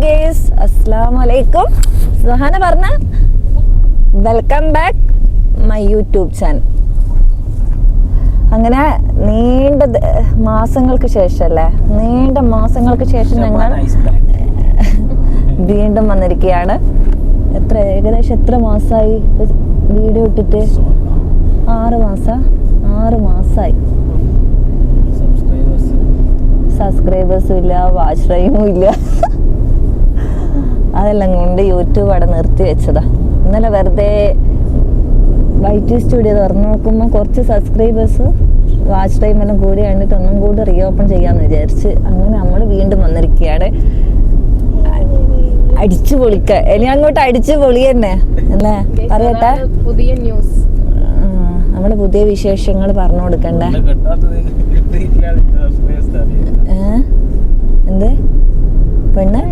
Guys, അസ്സലാമു അലൈക്കും. സുഹാന പറഞ്ഞ welcome back my YouTube channel. അങ്ങനെ നീണ്ട മാസങ്ങൾക്ക് ശേഷം ഞങ്ങൾ വീണ്ടും വന്നിരിക്കുകയാണ്. ഏകദേശം എത്ര മാസമായി വീഡിയോ ഇട്ടിട്ട്? 6 മാസമായി. സബ്സ്ക്രൈബേഴ്സും ഇല്ല, വാച്ച് ടൈമും ഇല്ല. അതെല്ലാം കൊണ്ട് യൂട്യൂബ് അവിടെ നിർത്തി വെച്ചതാ. ഇന്നലെ വെറുതെ വൈറ്റ് സ്റ്റുഡിയോ തുറന്നു നോക്കുമ്പോൾ കുറച്ച് സബ്സ്ക്രൈബേഴ്സ് വാച്ച് ടൈം എല്ലാം കൂടി കണ്ടിട്ട് ഒന്നും കൂടി റീ ഓപ്പൺ ചെയ്യാന്ന് വിചാരിച്ച് അങ്ങനെ നമ്മൾ വീണ്ടും വന്നിരിക്കുകയാണ്. അടിച്ചു പൊളിക്ക, ഇനി അങ്ങോട്ട് അടിച്ചു പൊളി തന്നെ അല്ലേ? പറയട്ടെ, പുതിയ ന്യൂസ്, നമ്മള് പുതിയ വിശേഷങ്ങൾ പറഞ്ഞു കൊടുക്കണ്ടേ? എന്ത് പെണ്ണ്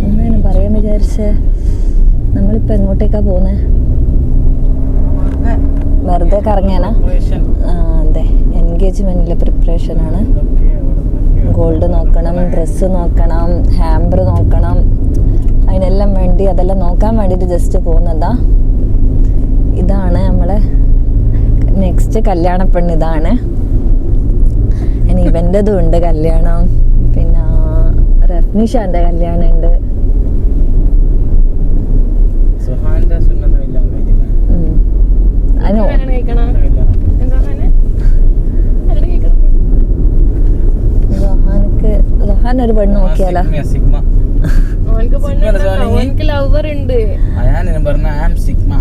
എന്താണ് പറയാൻ വിചാരിച്ചേ? നമ്മളിപ്പോ എങ്ങോട്ടേക്കാ പോന്നെ? വെറുതെ കറങ്ങാനാ? അതെ, എൻഗേജ്മെന്റിലെ പ്രിപ്പറേഷൻ ആണ്. ഗോൾഡ് നോക്കണം, ഡ്രസ്സ് നോക്കണം, ഹാമ്പർ നോക്കണം. അതിനെല്ലാം വേണ്ടി അതെല്ലാം നോക്കാൻ വേണ്ടിയിട്ട് ജസ്റ്റ് പോകുന്നതാ. ഇതാണ് നമ്മളെ നെക്സ്റ്റ് കല്യാണ പെണ്ണ്. ഇതാണ് ഇനി ഇവൻ്റെതും ഉണ്ട് കല്യാണം. പിന്നെ റഫ്നിഷാന്റെ കല്യാണം ഉണ്ട്. റഹാൻ ഒരു പെണ്ണ് നോക്കിയാലോ? ലവർ ഉണ്ട്. സിഗ്മ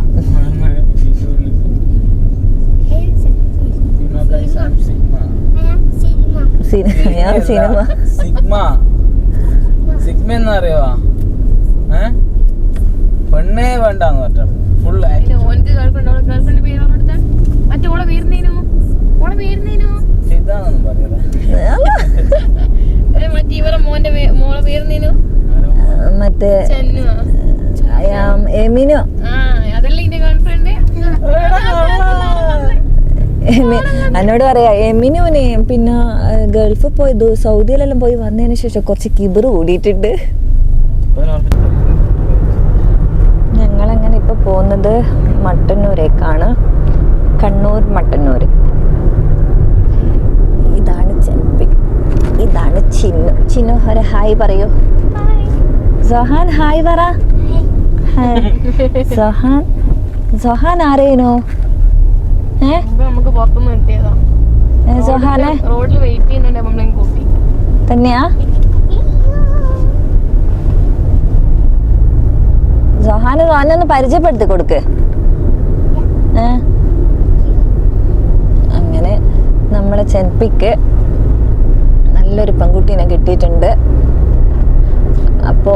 എന്നറിയോ? പെണ്ണേ വേണ്ടെന്ന് പറഞ്ഞത് ഫുൾ. ഇതാണെന്ന് പറയല. മറ്റേ എമിനു. എന്നോട് പറയാ എമിനുവിനെ പിന്നെ ഗൾഫിൽ പോയി സൗദിയിലെല്ലാം പോയി വന്നതിന് ശേഷം കുറച്ച് കിബിറ് കൂടിയിട്ടുണ്ട്. ഞങ്ങളങ്ങനെ ഇപ്പൊ പോകുന്നത് മട്ടന്നൂരേക്കാണ്. കണ്ണൂർ മട്ടന്നൂർ. ഇതാണ് ചെമ്പി, ഇതാണ് ചിന്നു. ചിന്നു ഒരു ഹായ് പറയൂ. സൊഹാൻ ഹായ് പറ. സൊഹാൻ ആരേനു? സൊഹാനെ തന്നെയാ? സൊഹാന് സൊഹാനൊന്ന് പരിചയപ്പെടുത്തി കൊടുക്ക്. അങ്ങനെ നമ്മളെ ചെൻപിക്ക് നല്ലൊരു പെൺകുട്ടീനെ കിട്ടിയിട്ടുണ്ട്. അപ്പോ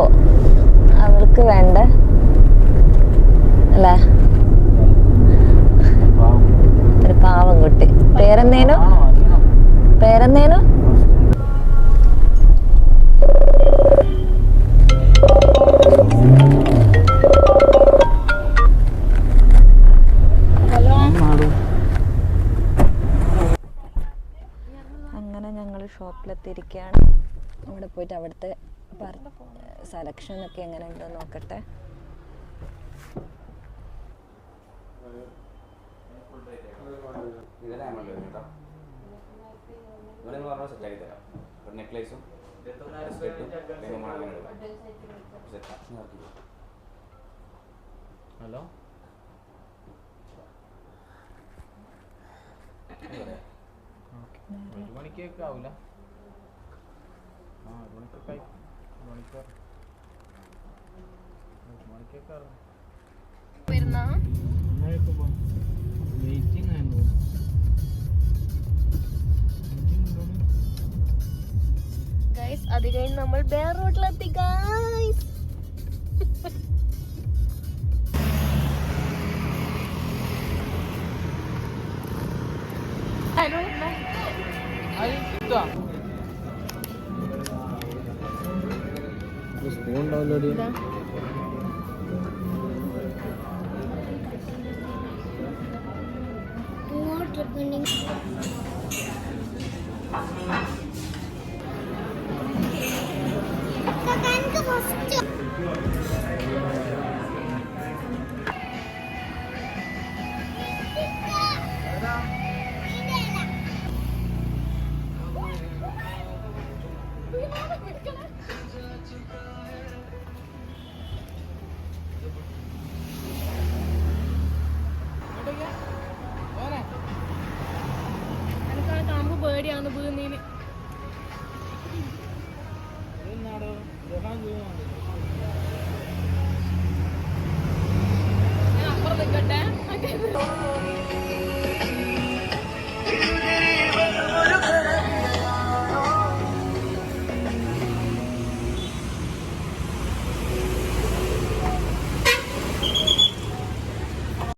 അവൾക്ക് വേണ്ട അല്ലേ ഒരു പാവം കുട്ടി. പേരെന്തേനു? അങ്ങനെ ഞങ്ങൾ ഷോപ്പിലെത്തിയിരിക്കുകയാണ്. അവിടെ പോയിട്ട് അവിടുത്തെ സെലക്ഷൻ ഒക്കെ എങ്ങനെ ഉണ്ടോ നോക്കട്ടെ. ഹലോ, ഒരു മണിക്കൊക്കെ ആവൂല? ഒരു മണിക്കൊക്കെ വെയിറ്റിംഗ് ആയിരുന്നു. അത് കഴിഞ്ഞ് നമ്മൾ ബേർ റോഡിലെത്തി. സ്പൂൺ ഡൗൺലോഡ് ട്രിപ്പ്